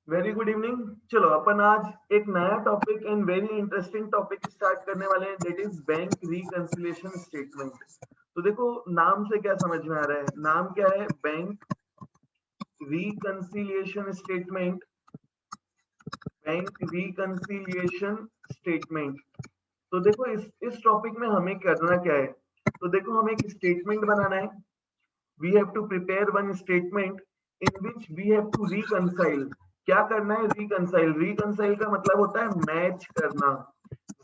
Very good evening. चलो अपन आज एक नया topic and very interesting topic start करने वाले हैं, that is bank reconciliation statement. तो देखो, नाम से क्या समझ में आ रहा है? नाम क्या है? Bank reconciliation statement. Bank reconciliation statement. तो देखो, इस टॉपिक में हमें करना क्या है? तो देखो, हमें एक स्टेटमेंट बनाना है। we have to prepare one statement in which we have to reconcile। क्या करना है? reconcile का मतलब होता है मैच करना।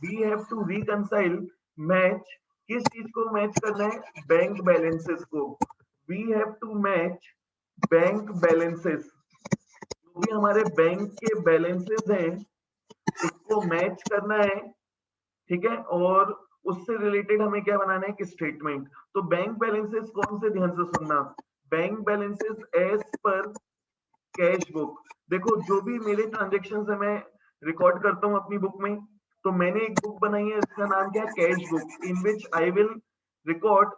we have to reconcile, match. किस चीज को मैच करना है? बैंक बैलेंसेस को। we have to match bank balances. जो भी हमारे बैंक के बैलेंसेस हैं उसको मैच करना है। ठीक है, और उससे रिलेटेड हमें क्या बनाना है? कि स्टेटमेंट। तो बैंक बैलेंसेस कौन से? ध्यान से सुनना। Bank balances as per cash book. देखो, जो भी मेरे ट्रांजेक्शन है मैं रिकॉर्ड करता हूँ अपनी बुक में। तो मैंने एक बुक बनाई है, इसका नाम क्या है? Cash book, in which I will record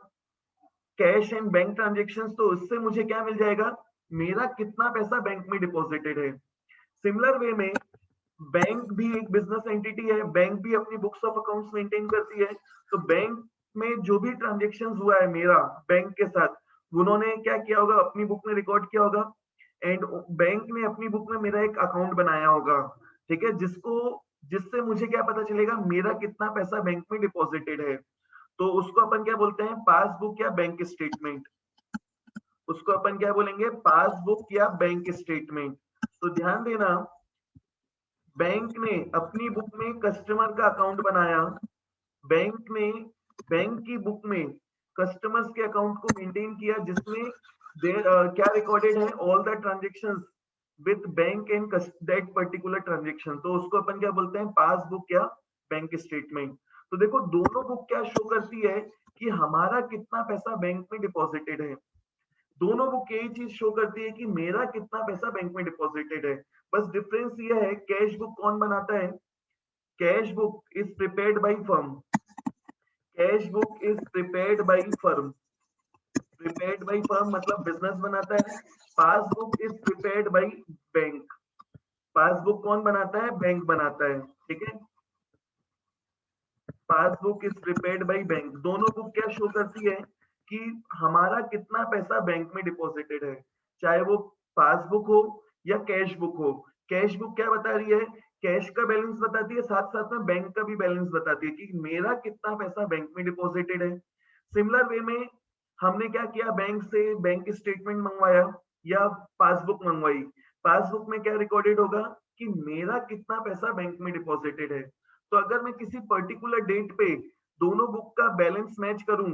cash and bank transaction. तो उससे मुझे क्या मिल जाएगा? मेरा कितना पैसा बैंक में डिपॉजिटेड है। सिमिलर वे में बैंक भी एक बिजनेस एंटिटी है, बैंक भी अपनी बुक्स ऑफ अकाउंट्स मेंटेन करती है। तो बैंक में जो भी ट्रांजेक्शन हुआ है मेरा बैंक के साथ, उन्होंने क्या किया होगा? अपनी बुक में रिकॉर्ड किया होगा। एंड बैंक ने अपनी बुक में मेरा एक अकाउंट बनाया होगा। ठीक है, जिससे मुझे क्या पता चलेगा? मेरा कितना पैसा बैंक में डिपॉजिटेड है। तो उसको अपन क्या बोलते हैं? पासबुक या बैंक स्टेटमेंट। उसको अपन क्या बोलेंगे? पासबुक या बैंक स्टेटमेंट। तो ध्यान देना, बैंक ने अपनी बुक में कस्टमर का अकाउंट बनाया। बैंक ने बैंक की बुक में कस्टमर्स के अकाउंट को मेंटेन किया, जिसमें क्या रिकॉर्डेड है? All the transactions with bank and that particular transaction. तो उसको अपन क्या बोलते हैं? पासबुक या बैंक स्टेटमेंट। तो देखो, दोनों बुक क्या शो करती है? कि हमारा कितना पैसा बैंक में डिपॉजिटेड है। दोनों बुक यही चीज शो करती है कि मेरा कितना पैसा बैंक में डिपॉजिटेड है। बस डिफरेंस ये है, कैश बुक कौन बनाता है? Cash book is prepared by firm. Cash book is prepared by firm. Prepared by firm मतलब बिजनेस बनाता है। Passbook is prepared by bank. Passbook कौन बनाता है? बैंक बनाता है। ठीक है, passbook is prepared by bank. दोनों बुक क्या शो करती है? कि हमारा कितना पैसा बैंक में डिपॉजिटेड है, चाहे वो पासबुक हो या कैश बुक हो। कैश बुक क्या बता रही है? कैश का बैलेंस बताती है, साथ साथ में बैंक का भी बैलेंस बताती है कि मेरा कितना पैसा बैंक में डिपॉजिटेड है। सिमिलर वे में हमने क्या किया? बैंक से बैंक स्टेटमेंट मंगवाया या पासबुक मंगवाई। पासबुक में क्या रिकॉर्डेड होगा? कि मेरा कितना पैसा बैंक में डिपॉजिटेड है। तो अगर मैं किसी पर्टिकुलर डेट पे दोनों बुक का बैलेंस मैच करूं,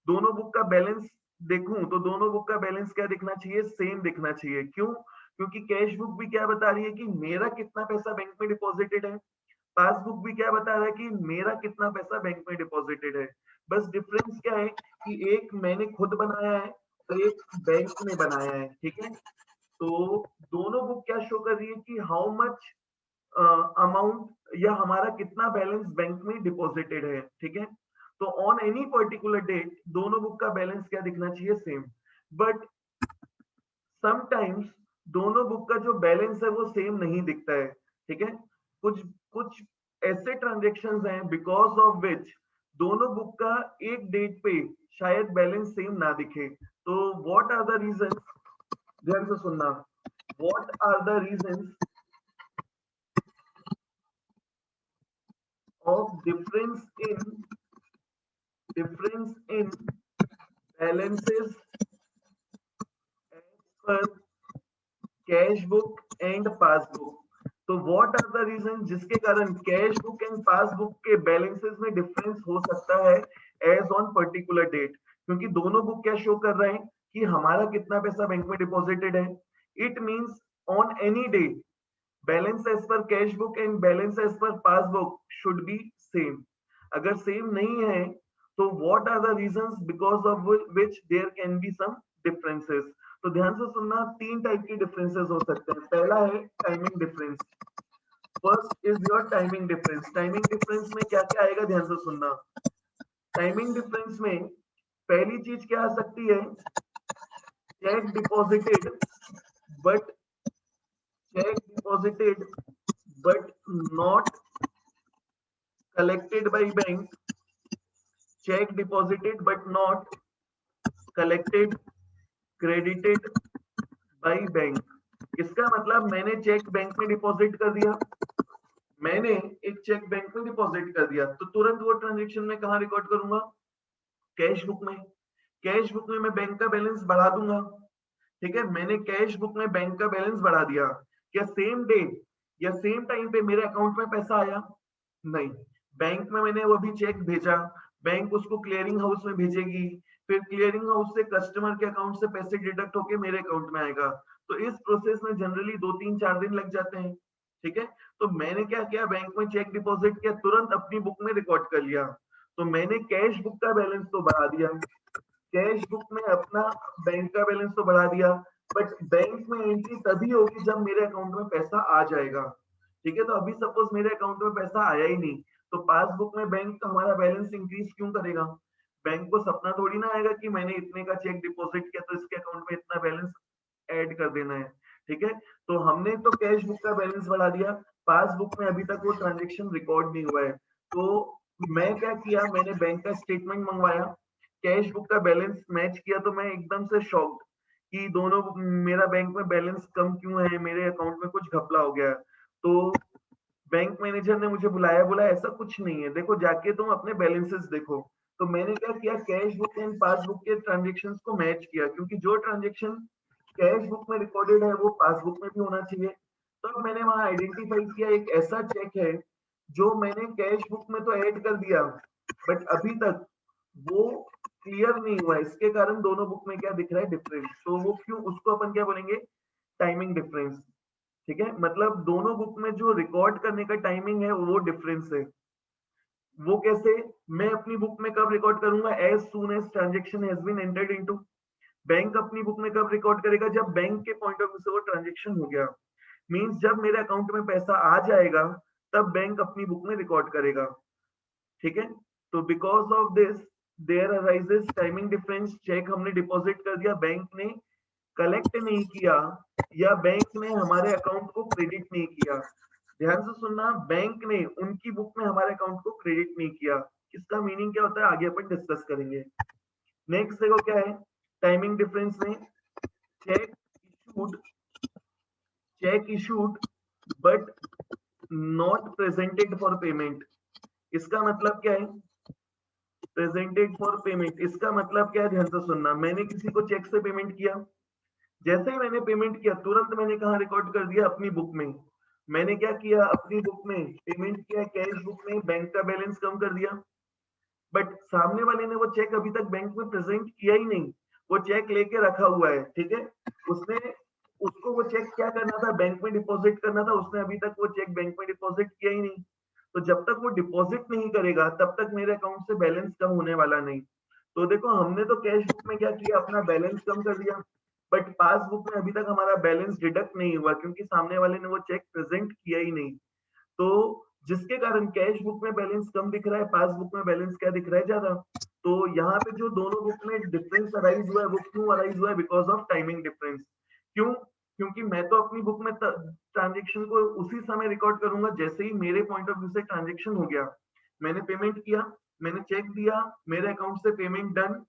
दोनों बुक का बैलेंस देखूं, तो दोनों बुक का बैलेंस क्या दिखना चाहिए? सेम दिखना चाहिए। क्यों? क्योंकि कैश बुक भी क्या बता रही है? कि मेरा कितना पैसा बैंक में डिपॉजिटेड है। पासबुक भी क्या बता रहा है? कि मेरा कितना पैसा बैंक में डिपॉजिटेड है। बस डिफरेंस क्या है? कि एक मैंने खुद बनाया है और एक बैंक ने बनाया है। ठीक है, तो दोनों बुक क्या शो कर रही है? कि हाउ मच अमाउंट या हमारा कितना बैलेंस बैंक में डिपॉजिटेड है। ठीक है, तो ऑन एनी पर्टिकुलर डेट दोनों बुक का बैलेंस क्या दिखना चाहिए? सेम। बट समटाइम्स दोनों बुक का जो बैलेंस है वो सेम नहीं दिखता है। ठीक है, कुछ कुछ ऐसे ट्रांजेक्शंस हैं बिकॉज ऑफ विच दोनों बुक का एक डेट पे शायद बैलेंस सेम ना दिखे। तो व्हाट आर द रीजन? ध्यान से सुनना। What are the reason of difference in balances as per cash book and passbook. तो व्हाट आर द रीजन जिसके कारण कैश बुक एंड पासबुक के बैलेंसेस में डिफरेंस हो सकता है एज ऑन पर्टिकुलर डेट? क्योंकि दोनों बुक क्या शो कर रहे हैं? कि हमारा कितना पैसा बैंक में डिपॉजिटेड है। It means on any day balance as per cash book and balance as per passbook should be same. अगर सेम नहीं है तो what are the reasons because of which there can be some differences. तो ध्यान से सुनना, तीन type के डिफरेंसेस हो सकते हैं। पहला है timing difference. First is your timing difference. Timing difference में क्या क्या आएगा? ध्यान से सुनना। टाइमिंग डिफरेंस में पहली चीज क्या आ सकती है? Cheque deposited but cheque deposited but not collected by bank, check deposited but not collected credited by bank. इसका मतलब मैंने चेक बैंक में डिपॉजिट कर दिया, मैंने एक चेक बैंक में डिपॉजिट कर दिया, तो तुरंत वो ट्रांजेक्शन में कहां रिकॉर्ड करूंगा? कैश बुक में। कैश बुक में मैं बैंक का बैलेंस बढ़ा दूंगा, ठीक है। मैंने कैश बुक में बैंक का बैलेंस बढ़ा दिया, क्या सेम डे या सेम टाइम पे मेरे अकाउंट में पैसा आया? नहीं, बैंक में मैंने वो भी चेक भेजा, बैंक उसको क्लियरिंग हाउस में भेजेगी, फिर क्लियरिंग हाउस से कस्टमर के अकाउंट से पैसे डिडक्ट होके मेरे अकाउंट में आएगा। तो इस प्रोसेस में जनरली 2-3-4 दिन लग जाते हैं, ठीक है। तो मैंने क्या किया, बैंक में चेक डिपॉजिट किया, तुरंत अपनी बुक में रिकॉर्ड कर लिया, तो मैंने कैश बुक का बैलेंस तो बढ़ा दिया, कैश बुक में अपना बैंक का बैलेंस तो बढ़ा दिया, बट बैंक में एंट्री तभी होगी जब मेरे अकाउंट में पैसा आ जाएगा, ठीक है। तो अभी सपोज मेरे अकाउंट में पैसा आया ही नहीं, तो पासबुक में बैंक हमारा बैलेंस इंक्रीज क्यों करेगा? बैंक को सपना थोड़ी ना आएगा कि मैंने इतने का चेक डिपॉजिट किया तो इसके अकाउंट में इतना बैलेंस ऐड कर देना है, ठीक है। तो हमने तो कैश बुक का बैलेंस बढ़ा दिया, पासबुक में अभी तक वो ट्रांजेक्शन रिकॉर्ड नहीं हुआ है, तो मैं क्या किया, मैंने बैंक का स्टेटमेंट मंगवाया, कैश बुक का बैलेंस मैच किया, तो मैं एकदम से शॉक्ड कि दोनों मेरा बैंक में बैलेंस कम क्यों है, मेरे अकाउंट में कुछ घपला हो गया। तो बैंक मैनेजर ने मुझे बुलाया, बोला ऐसा कुछ नहीं है, देखो जाके तुम अपने बैलेंसेस देखो। तो मैंने क्या किया, कैश बुक एंड पासबुक के ट्रांजेक्शन्स को मैच किया, क्योंकि जो ट्रांजेक्शन कैश बुक में रिकॉर्डेड है वो पासबुक में भी होना चाहिए। तो मैंने वहां आइडेंटिफाई किया एक ऐसा चेक है जो मैंने कैश बुक में तो ऐड कर दिया, बट अभी तक वो क्लियर नहीं हुआ, इसके कारण दोनों बुक में क्या दिख रहा है, डिफरेंस। तो वो क्यों, उसको अपन क्या बोलेंगे, टाइमिंग डिफरेंस, ठीक है। मतलब दोनों बुक में जो रिकॉर्ड करने का टाइमिंग है वो डिफरेंस है। वो कैसे, मैं अपनी बुक में कब रिकॉर्ड करूंगा, as soon as transaction has been entered into. Bank अपनी बुक में कब रिकॉर्ड करेगा, जब बैंक के पॉइंट ऑफ व्यू से वो ट्रांजेक्शन हो गया, मींस जब मेरे अकाउंट में पैसा आ जाएगा तब बैंक अपनी बुक में रिकॉर्ड करेगा, ठीक है। तो because of this there arises timing difference. Cheque हमने डिपॉजिट कर दिया, बैंक ने कलेक्ट नहीं किया, या बैंक ने हमारे अकाउंट को क्रेडिट नहीं किया। ध्यान से सुनना, बैंक ने उनकी बुक में हमारे अकाउंट को क्रेडिट नहीं किया, इसका मीनिंग क्या होता है आगे अपन डिस्कस करेंगे। नेक्स्ट देखो क्या है, टाइमिंग डिफरेंस में check issued but not presented for payment. इसका मतलब क्या है, प्रेजेंटेड फॉर पेमेंट, इसका मतलब क्या है, ध्यान से सुनना। मैंने किसी को चेक से पेमेंट किया, जैसे ही मैंने पेमेंट किया तुरंत मैंने कहा रिकॉर्ड कर दिया, अपनी बुक में। मैंने क्या किया, अपनी बुक में पेमेंट किया, कैश बुक में बैंक का बैलेंस कम कर दिया, बट सामने वाले ने वो चेक अभी तक बैंक में प्रेजेंट किया ही नहीं, वो चेक लेके रखा हुआ है, ठीक है। उसने उसको वो चेक क्या करना था, बैंक में डिपॉजिट करना था, उसने अभी तक वो चेक बैंक में डिपॉजिट किया ही नहीं। तो जब तक वो डिपॉजिट नहीं करेगा तब तक मेरे अकाउंट से बैलेंस कम होने वाला नहीं। तो देखो हमने तो कैश बुक में क्या किया, अपना बैलेंस कम कर दिया, बट पासबुक में अभी तक हमारा बैलेंस डिडक्ट नहीं हुआ, क्योंकि सामने वाले ने वो चेक प्रेजेंट किया ही नहीं। तो जिसके कारण कैश बुक में बैलेंस कम दिख रहा है, पासबुक में बैलेंस क्या दिख रहा है, ज्यादा। तो यहाँ पे जो दोनों बुक में डिफरेंस अराइज हुआ है वो क्यों अराइज हुआ है, बिकॉज ऑफ टाइमिंग डिफरेंस। क्यों, क्योंकि मैं तो अपनी बुक में ट्रांजेक्शन को उसी समय रिकॉर्ड करूंगा जैसे ही मेरे पॉइंट ऑफ व्यू से ट्रांजेक्शन हो गया, मैंने पेमेंट किया, मैंने चेक दिया, मेरे अकाउंट से पेमेंट डन,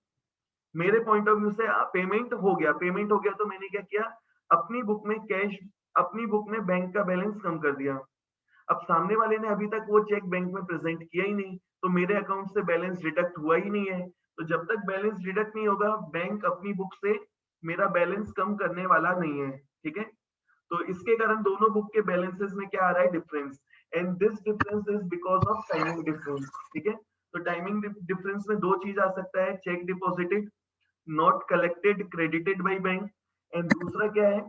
मेरे पॉइंट ऑफ व्यू से पेमेंट हो गया, पेमेंट हो गया, तो मैंने क्या किया, अपनी बुक में कैश, अपनी बुक में बैंक का बैलेंस कम कर दिया। अब सामने वाले ने अभी तक वो चेक बैंक में प्रेजेंट किया ही नहीं, तो मेरे अकाउंट से बैलेंस डिडक्ट हुआ ही नहीं है। तो जब तक बैलेंस डिडक्ट नहीं होगा, बैंक अपनी बुक से मेरा बैलेंस कम करने वाला नहीं है, ठीक है। तो इसके कारण दोनों बुक के बैलेंसेस में क्या आ रहा है, difference, and this difference is because of timing difference, ठीक है। तो टाइमिंग डिफरेंस में दो चीज आ सकता है, cheque deposited not collected credited by bank, and दूसरा क्या है,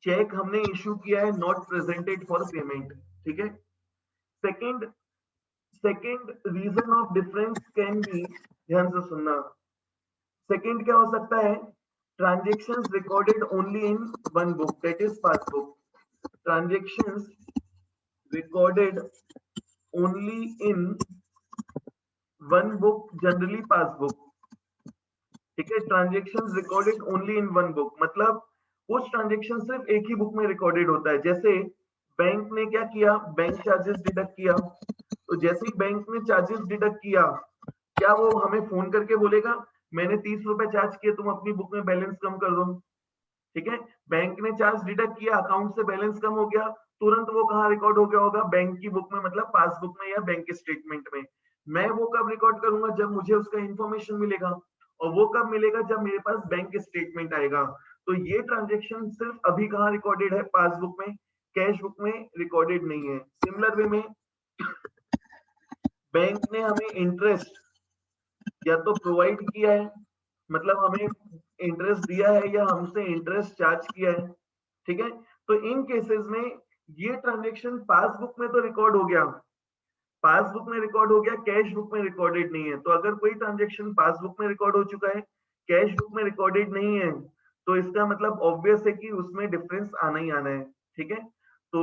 चेक हमने इशू किया है नॉट प्रेजेंटेड फॉर पेमेंट, ठीक है। Second second reason of difference can be, ध्यान से सुनना, सेकंड क्या हो सकता है, transactions recorded only in one book that is passbook. Transactions recorded only in one book, generally passbook, ठीक है। Transactions recorded only in one book मतलब कुछ ट्रांजेक्शन सिर्फ एक ही बुक में रिकॉर्डेड होता है। जैसे बैंक ने क्या किया, बैंक चार्जेस डिडक्ट किया, तो जैसे ही बैंक ने चार्जेस डिडक्ट किया, क्या वो हमें फोन करके बोलेगा मैंने 30 रुपए चार्ज किए, तुम अपनी बुक में बैलेंस कम कर दो? ठीक है, बैंक ने चार्ज डिडक्ट किया, अकाउंट से बैलेंस कम हो गया, तुरंत वो कहाँ रिकॉर्ड हो गया होगा, बैंक की बुक में, मतलब पासबुक में या बैंक स्टेटमेंट में। मैं वो कब रिकॉर्ड करूंगा, जब मुझे उसका इंफॉर्मेशन मिलेगा, और वो कब मिलेगा, जब मेरे पास बैंक स्टेटमेंट आएगा। तो ये ट्रांजेक्शन सिर्फ अभी कहाँ रिकॉर्डेड है, पासबुक में, कैश बुक में रिकॉर्डेड नहीं है। सिमिलर वे में बैंक ने हमें इंटरेस्ट या तो प्रोवाइड किया है, मतलब हमें इंटरेस्ट दिया है, या हमसे इंटरेस्ट चार्ज किया है। ठीक है, तो इन केसेस में ये ट्रांजेक्शन पासबुक में तो रिकॉर्ड हो गया, पासबुक में रिकॉर्ड हो गया, कैश बुक में रिकॉर्डेड नहीं है। तो अगर कोई ट्रांजेक्शन पासबुक में रिकॉर्ड हो चुका है, कैश बुक में रिकॉर्डेड नहीं है, तो इसका मतलब ऑब्वियस है कि उसमें डिफरेंस आना ही आना है। ठीक है, तो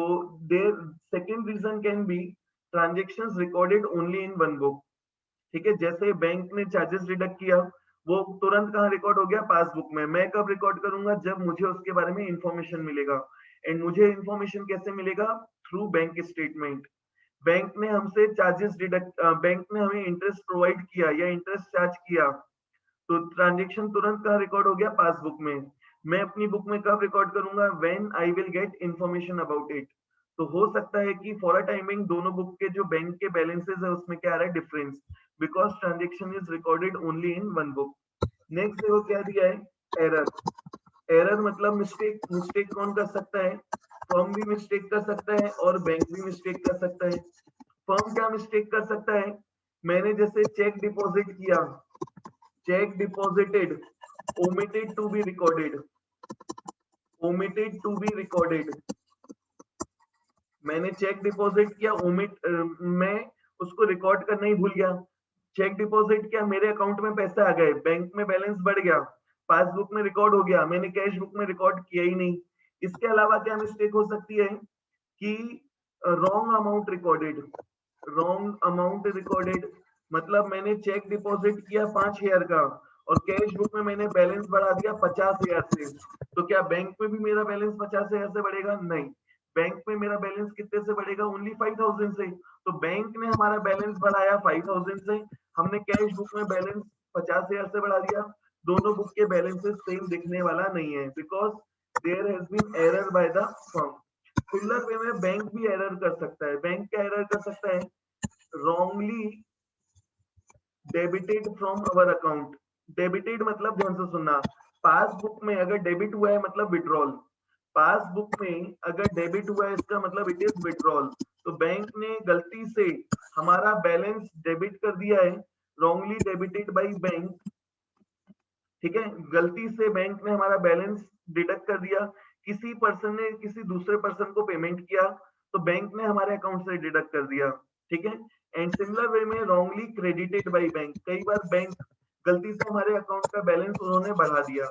there second reason can be transactions recorded only in one book. ठीक है, जैसे बैंक ने चार्जेस डिडक्ट किया, वो तुरंत कहाँ रिकॉर्ड हो गया, पासबुक में। मैं कब रिकॉर्ड करूंगा, जब मुझे उसके बारे में इंफॉर्मेशन मिलेगा। एंड मुझे इंफॉर्मेशन कैसे मिलेगा, थ्रू बैंक स्टेटमेंट। बैंक ने हमसे चार्जेस डिडक्ट, बैंक ने हमें इंटरेस्ट प्रोवाइड किया या इंटरेस्ट चार्ज किया, तो ट्रांजेक्शन तुरंत कहाँ रिकॉर्ड हो गया, पासबुक में। मैं अपनी बुक में कब रिकॉर्ड करूंगा, when I will get information about it. तो हो सकता है कि फॉर अ टाइमिंग दोनों बुक के जो बैंक के बैलेंसेस है उसमें क्या आ रहा है, difference, because transaction is recorded only in one book. Next देखो क्या दिया है, एरर। एरर मतलब मिस्टेक। मिस्टेक कौन कर सकता है, फर्म भी मिस्टेक कर सकता है और बैंक भी मिस्टेक कर सकता है। फर्म क्या मिस्टेक कर सकता है, मैंने जैसे चेक डिपॉजिट किया, check deposited, omitted to be recorded, omitted to be recorded। मैंने चेक डिपॉजिट किया, मैं उसको रिकॉर्ड करना ही भूल गया। चेक डिपॉजिट किया, मेरे अकाउंट में पैसे आ गए, बैंक में बैलेंस बढ़ गया, पासबुक में रिकॉर्ड हो गया, मैंने कैश बुक में रिकॉर्ड किया ही नहीं। इसके अलावा क्या मिस्टेक हो सकती है कि wrong amount recorded. Wrong amount recorded मतलब मैंने चेक डिपॉजिट किया 5,000 का, और कैश बुक में मैंने बैलेंस बढ़ा दिया 50,000 से। तो क्या बैंक में भी मेरा बैलेंस 50,000 से बढ़ेगा? नहीं, बैंक में मेरा बैलेंस कितने से बढ़ेगा, ओनली 5,000 से। तो बैंक ने हमारा बैलेंस बढ़ाया 5,000 से, हमने कैश बुक में बैलेंस 50,000 से बढ़ा दिया। दोनों बुक के बैलेंसेस सेम दिखने वाला नहीं है, because there has been error by the firm. Similar way में बैंक भी एरर कर सकता है। बैंक क्या एरर कर सकता है, wrongly debited from our account। Debited मतलब ध्यान से सुनना, पासबुक में अगर डेबिट हुआ है मतलब विड्रॉल, पासबुक में अगर डेबिट हुआ है इसका मतलब इट इज विड्रॉल। तो बैंक ने गलती से हमारा बैलेंस डेबिट कर दिया है, wrongly debited by बैंक। ठीक है, गलती से बैंक ने हमारा बैलेंस डिडक्ट कर दिया, किसी पर्सन ने किसी दूसरे पर्सन को पेमेंट किया, तो बैंक ने हमारे अकाउंट से डिडक्ट कर दिया। ठीक है, एंड सिमिलर वे में रॉन्गली क्रेडिटेड बाय बैंक, कई बार बैंक गलती से हमारे अकाउंट का बैलेंस उन्होंने बढ़ा दिया।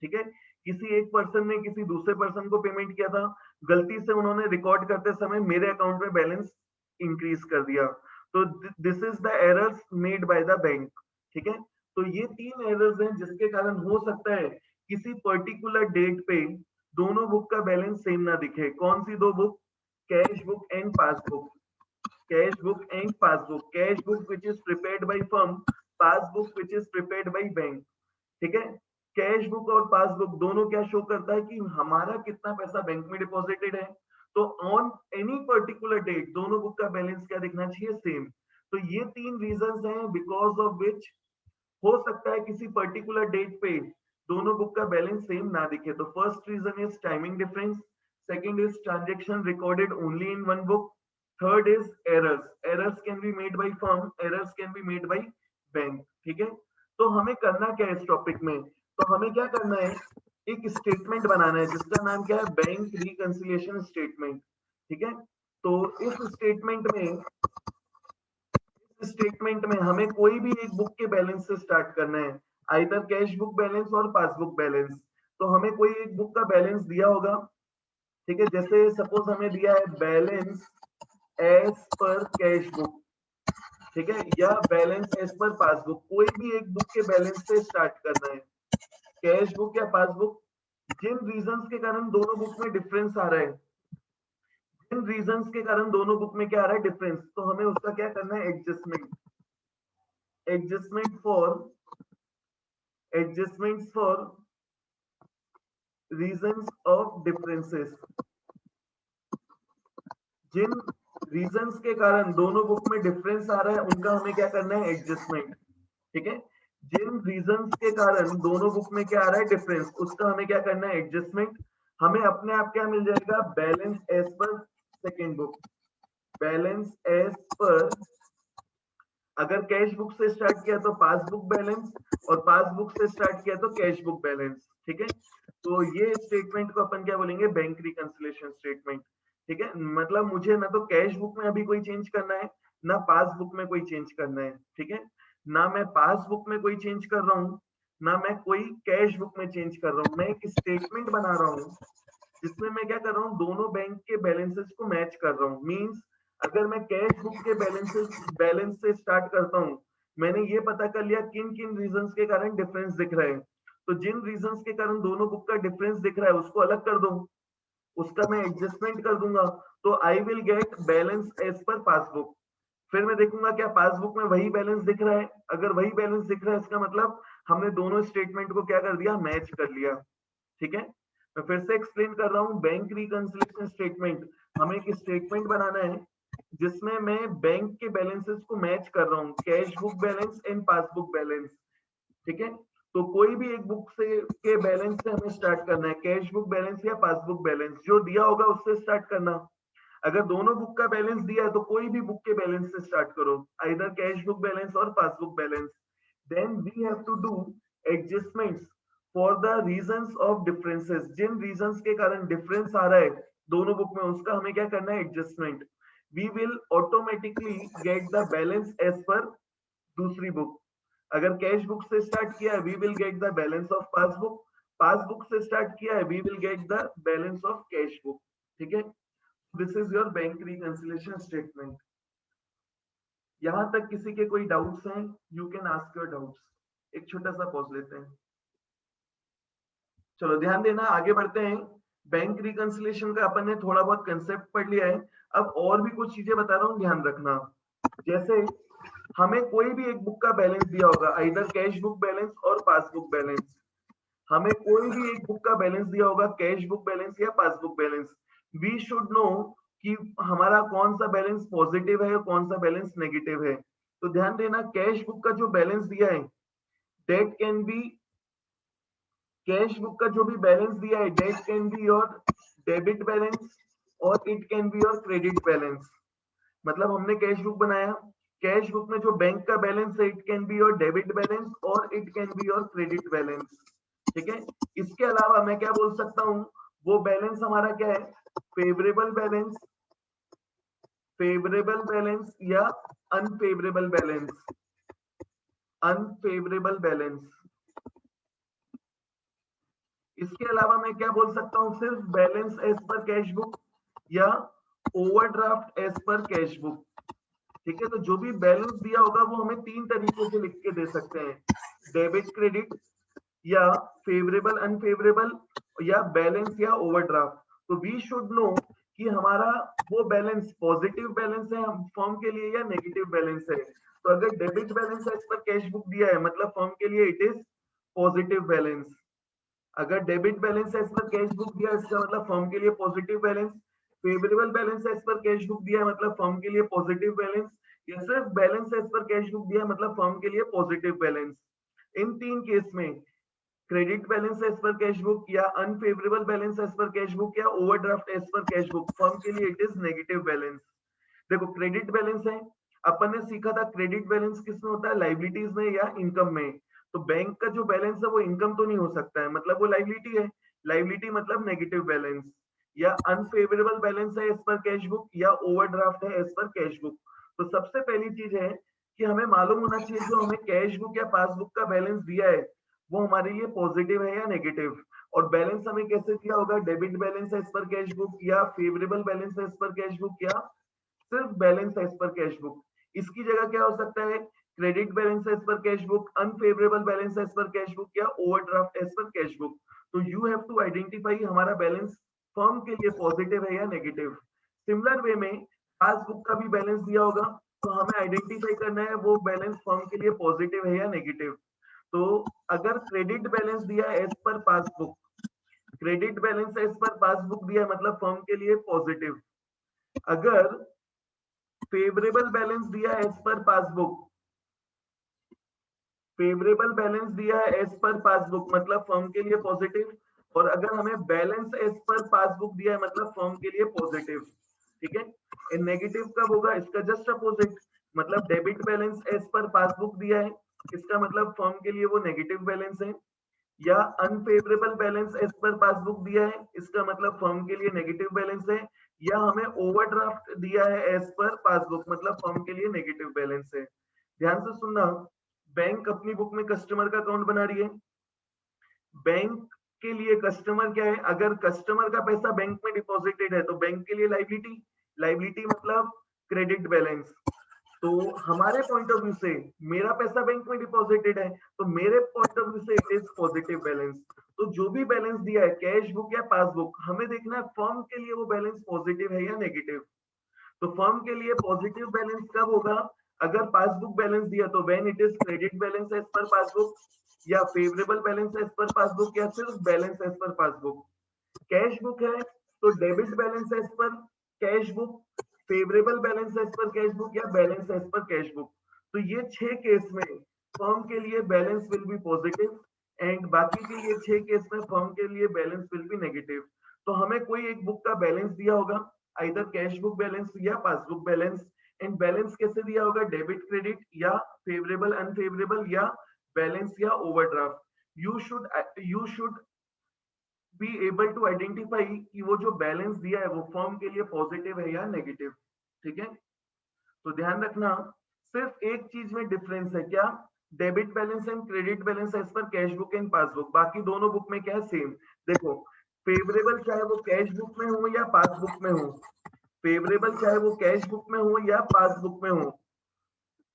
ठीक है, किसी एक पर्सन ने किसी दूसरे पर्सन को पेमेंट किया था, गलती से उन्होंने रिकॉर्ड करते समय मेरे अकाउंट में बैलेंस इंक्रीज कर दिया। तो this is the errors made by the bank. ठीक है, तो ये 3 एरर्स हैं जिसके कारण हो सकता है किसी पर्टिकुलर डेट पे दोनों बुक का बैलेंस सेम ना दिखे। कौन सी दो book, cash book and passbook. Cash book and passbook, cash book which is prepared by firm, passbook which is prepared by bank. ठीक है, कैश बुक और पासबुक दोनों क्या शो करता है कि हमारा कितना पैसा बैंक में डिपॉजिटेड है। तो ऑन एनी पर्टिकुलर डेट दोनों बुक का बैलेंस क्या दिखना चाहिए, सेम। तो ये 3 रीजंस हैं बिकॉज ऑफ विच हो सकता है किसी पर्टिकुलर डेट पे दोनों बुक का बैलेंस सेम ना दिखे। तो first reason is timing difference, second is transaction recorded only in one book, third is errors. Errors can be made by firm, errors can be made by bank. ठीक है, तो हमें करना क्या है इस टॉपिक में, तो हमें क्या करना है, एक स्टेटमेंट बनाना है जिसका नाम क्या है, बैंक रिकंसिलिएशन स्टेटमेंट। ठीक है, तो इस स्टेटमेंट में हमें कोई भी एक बुक के बैलेंस से स्टार्ट करना है, आइदर कैश बुक बैलेंस और पासबुक बैलेंस। तो हमें कोई एक बुक का बैलेंस दिया होगा। ठीक है, जैसे सपोज हमें दिया है balance as per cash book, ठीक है, या बैलेंस एज पर पासबुक, कोई भी एक बुक के बैलेंस से स्टार्ट करना है, कैश बुक या पासबुक। जिन रीजंस के कारण दोनों बुक में डिफरेंस आ रहा है, जिन रीजंस के कारण दोनों बुक में क्या आ रहा है डिफरेंस, तो हमें उसका क्या करना है adjustment, adjustments for reasons of differences. जिन रीजंस के कारण दोनों बुक में डिफरेंस आ रहा है उनका हमें क्या करना है एडजस्टमेंट, ठीक है। जिन रीजंस के कारण दोनों बुक में क्या आ रहा है डिफरेंस, उसका हमें क्या करना है एडजस्टमेंट। हमें अपने आप क्या मिल जाएगा balance as per second book, balance as per, अगर कैश बुक से स्टार्ट किया तो पासबुक बैलेंस, और पासबुक से स्टार्ट किया तो कैश बुक बैलेंस, ठीक है। तो ये स्टेटमेंट को अपन क्या बोलेंगे बैंक रिकंसिलिएशन स्टेटमेंट, ठीक है। मतलब मुझे ना तो कैश बुक में अभी कोई चेंज करना है, ना पासबुक में कोई चेंज करना है, ठीक है। ना मैं पासबुक में कोई चेंज कर रहा हूँ, ना मैं कोई कैश बुक में चेंज कर रहा हूँ, मैं एक स्टेटमेंट बना रहा हूँ जिसमें मैं क्या कर रहा हूँ दोनों बैंक के बैलेंसेस को मैच कर रहा हूँ। मींस अगर मैं कैश बुक के बैलेंस से स्टार्ट करता हूँ, मैंने ये पता कर लिया किन किन रीजंस के कारण डिफरेंस दिख रहा है, तो जिन रीजंस के कारण दोनों बुक का डिफरेंस दिख रहा है उसको अलग कर दो, उसका मैं एडजस्टमेंट कर दूंगा, तो I will get balance as per passbook. फिर मैं देखूंगा क्या पासबुक में वही बैलेंस दिख रहा है, अगर वही बैलेंस दिख रहा है इसका मतलब हमने दोनों स्टेटमेंट को क्या कर दिया मैच कर लिया, ठीक है। मैं फिर से एक्सप्लेन कर रहा हूँ बैंक रिकंसिलिएशन स्टेटमेंट, हमें एक स्टेटमेंट बनाना है जिसमें मैं बैंक के बैलेंसेस को मैच कर रहा हूँ, cash book balance and passbook balance, ठीक है। तो कोई भी एक बुक से के बैलेंस से हमें स्टार्ट करना है, कैश बुक बैलेंस या पासबुक बैलेंस जो दिया होगा उससे स्टार्ट करना। अगर दोनों बुक का बैलेंस दिया है तो कोई भी बुक के बैलेंस से स्टार्ट करो, आइदर कैश बुक बैलेंस और passbook balance. Then we have to do adjustments for the reasons of differences, जिन रीजंस के कारण डिफरेंस आ रहा है दोनों बुक में उसका हमें क्या करना है adjustment. We will automatically get the balance as per दूसरी बुक। अगर कैश बुक से स्टार्ट किया है we will get the balance of passbook, passbook से स्टार्ट किया है we will get the balance of cash book, ठीक है। This is your bank reconciliation statement. यहां तक किसी के कोई डाउट्स हैं, you can ask your doubts. एक छोटा सा पॉज लेते हैं। चलो ध्यान देना, आगे बढ़ते हैं। बैंक रिकंसिलिएशन का अपन ने थोड़ा बहुत कंसेप्ट पढ़ लिया है, अब और भी कुछ चीजें बता रहा हूँ ध्यान रखना। जैसे हमें कोई भी एक बुक का बैलेंस दिया होगा, आइदर कैश बुक बैलेंस और पासबुक बैलेंस, हमें कोई भी एक बुक का बैलेंस दिया होगा कैश बुक बैलेंस या passbook balance, we should know कि हमारा कौन सा बैलेंस पॉजिटिव है और कौन सा बैलेंस नेगेटिव है। तो ध्यान देना कैश बुक का जो बैलेंस दिया है that can be, cash book का जो भी बैलेंस दिया है that can be your debit balance और it can be your credit balance. मतलब हमने कैश बुक बनाया, कैश बुक में जो बैंक का बैलेंस है it can be your debit balance और it can be your credit balance, ठीक है। इसके अलावा मैं क्या बोल सकता हूँ, वो बैलेंस हमारा क्या है फेवरेबल बैलेंस, फेवरेबल बैलेंस या अनफेवरेबल बैलेंस, अनफेवरेबल बैलेंस। इसके अलावा मैं क्या बोल सकता हूँ सिर्फ balance as per cash book या overdraft as per cash book, ठीक है। तो जो भी बैलेंस दिया होगा वो हमें तीन तरीकों से लिख के दे सकते हैं, डेबिट क्रेडिट या फेवरेबल अनफेवरेबल या बैलेंस या ओवरड्राफ्ट। तो वी शुड नो कि हमारा वो बैलेंस पॉजिटिव बैलेंस है फर्म के लिए या नेगेटिव बैलेंस है। तो अगर debit balance as per cash book दिया है मतलब फर्म के लिए इट इज पॉजिटिव बैलेंस, अगर debit balance as per cash book दिया है इसका मतलब फर्म के लिए positive balance, favourable balance as per cash book दिया है मतलब फर्म के लिए पॉजिटिव बैलेंस, या सिर्फ balance as per cash book दिया है मतलब फर्म के लिए पॉजिटिव बैलेंस। इन तीन केस में credit balance as per cash book या unfavourable balance as per cash book या overdraft as per cash book, firm के लिए इट इज नेगेटिव बैलेंस। देखो क्रेडिट बैलेंस है, अपन ने सीखा था क्रेडिट बैलेंस किसमें होता है लाइबिलिटीज में या इनकम में। तो बैंक का जो बैलेंस है वो इनकम तो नहीं हो सकता है, मतलब वो लाइबिलिटी है, लाइबिलिटी मतलब नेगेटिव बैलेंस। या अनफेवरेबल बैलेंस है एज पर कैश बुक या ओवरड्राफ्ट है एज पर कैश बुक। तो सबसे पहली चीज है कि हमें मालूम होना चाहिए जो हमें कैश बुक या पासबुक का बैलेंस दिया है वो हमारे लिए पॉजिटिव है या नेगेटिव। और बैलेंस हमें कैसे दिया होगा, debit balance as per cash book या favourable balance as per cash book या सिर्फ balance as per cash book. इसकी जगह क्या हो सकता है credit balance as per cash book, unfavourable balance as per cash book या overdraft as per cash book. तो यू हैव टू आइडेंटिफाई हमारा बैलेंस फर्म के लिए पॉजिटिव है या नेगेटिव। सिमिलर वे में पासबुक का भी बैलेंस दिया होगा, तो हमें आइडेंटिफाई करना है वो बैलेंस फर्म के लिए पॉजिटिव है या नेगेटिव। तो अगर क्रेडिट बैलेंस दिया है as per passbook, credit balance as per passbook दिया है मतलब फर्म के लिए पॉजिटिव। अगर फेवरेबल बैलेंस दिया है as per passbook, favourable balance दिया है एज पर पासबुक मतलब फर्म के लिए पॉजिटिव, और अगर हमें बैलेंस एज पर पासबुक दिया है मतलब फर्म के लिए पॉजिटिव। ठीक है, नेगेटिव कब होगा, इसका जस्ट अपोजिट, मतलब debit balance as per passbook दिया है, इसका मतलब फर्म के लिए वो नेगेटिव बैलेंस है, या unfavourable balance as per passbook दिया है, इसका मतलब फर्म के लिए नेगेटिव बैलेंस है, या हमें ओवरड्राफ्ट दिया है एज पर पासबुक मतलब फर्म के लिए नेगेटिव बैलेंस है। ध्यान से सुनना, बैंक अपनी बुक में कस्टमर का अकाउंट बना रही है। बैंक के लिए कस्टमर क्या है, अगर कस्टमर का पैसा बैंक में डिपॉजिटेड है तो बैंक के लिए लाइबिलिटी, लाइबिलिटी मतलब क्रेडिट बैलेंस। तो हमारे पॉइंट ऑफ व्यू से मेरा पैसा बैंक में डिपॉजिटेड है, तो मेरे पॉइंट ऑफ व्यू से इट इज पॉजिटिव बैलेंस। तो जो भी बैलेंस दिया है कैश बुक या पासबुक, हमें देखना है फर्म के लिए वो बैलेंस पॉजिटिव है या नेगेटिव। तो फर्म के लिए पॉजिटिव बैलेंस कब होगा, अगर पासबुक बैलेंस दिया तो when it is credit balance as per passbook, या favourable balance as per passbook, या सिर्फ balance as per passbook. Cash book है तो debit balance as per cash book, favourable balance as per cash book, या balance as per cash book. तो ये 6 case में firm के लिए balance will be positive, and बाकी के ये 6 केस में फर्म के लिए बैलेंस विल बी नेगेटिव। तो हमें कोई एक बुक का बैलेंस दिया होगा, आइदर कैश बुक बैलेंस या पासबुक बैलेंस, एंड बैलेंस कैसे दिया होगा, डेबिट क्रेडिट, या फेवरेबल अनफेवरेबल, या बैलेंस या overdraft. You should be able to identify कि वो जो बैलेंस दिया है वो फर्म के लिए पॉजिटिव है या नेगेटिव। ठीक है, तो ध्यान रखना, सिर्फ एक चीज में डिफरेंस है, क्या, debit balance and credit balance as per cash book and passbook, बाकी दोनों बुक में क्या है, सेम। देखो, फेवरेबल चाहे वो कैश बुक में हो या पासबुक में हो, फेवरेबल चाहे वो कैश बुक में हो या पासबुक में हो,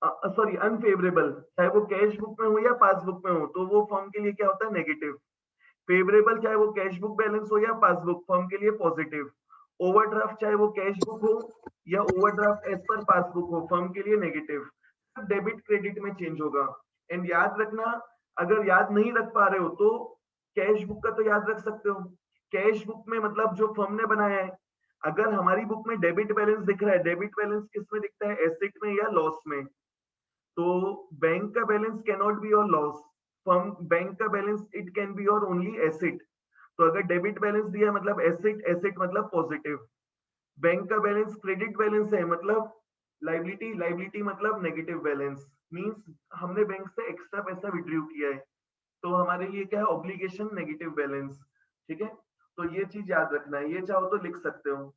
सॉरी अनफेवरेबल चाहे वो कैश बुक में हो या पासबुक में हो, तो वो फर्म के लिए क्या होता है, नेगेटिव। फेवरेबल चाहे वो कैश बुक बैलेंस हो या पासबुक, फर्म के लिए पॉजिटिव। ओवरड्राफ्ट चाहे वो कैश बुक हो या ओवरड्राफ्ट एज पर पासबुक हो, फर्म के लिए नेगेटिव। डेबिट क्रेडिट में चेंज होगा। एंड याद रखना, अगर याद नहीं रख पा रहे हो तो कैश बुक का तो याद रख सकते हो। कैश बुक में मतलब जो फर्म ने बनाया है, अगर हमारी बुक में डेबिट बैलेंस दिख रहा है, डेबिट बैलेंस किस में दिखता है, एसेट में या लॉस में। तो बैंक का balance can not be your loss, firm bank का balance it can be your only asset. तो अगर डेबिट बैलेंस दिया मतलब एसेट, एसेट मतलब पॉजिटिव। बैंक का बैलेंस क्रेडिट बैलेंस है मतलब लाइबिलिटी, लाइबिलिटी मतलब नेगेटिव बैलेंस, मींस हमने बैंक से एक्स्ट्रा पैसा विड्रॉ किया है, तो हमारे लिए क्या है, ऑब्लिगेशन नेगेटिव बैलेंस। ठीक है, तो ये चीज याद रखना है, ये चाहो तो लिख सकते हो।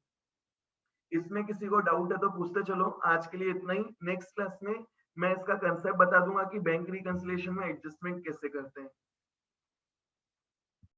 इसमें किसी को डाउट है तो पूछते चलो। आज के लिए इतना ही, नेक्स्ट क्लास में मैं इसका कंसेप्ट बता दूंगा कि बैंक रिकंसिलिएशन में एडजस्टमेंट कैसे करते हैं।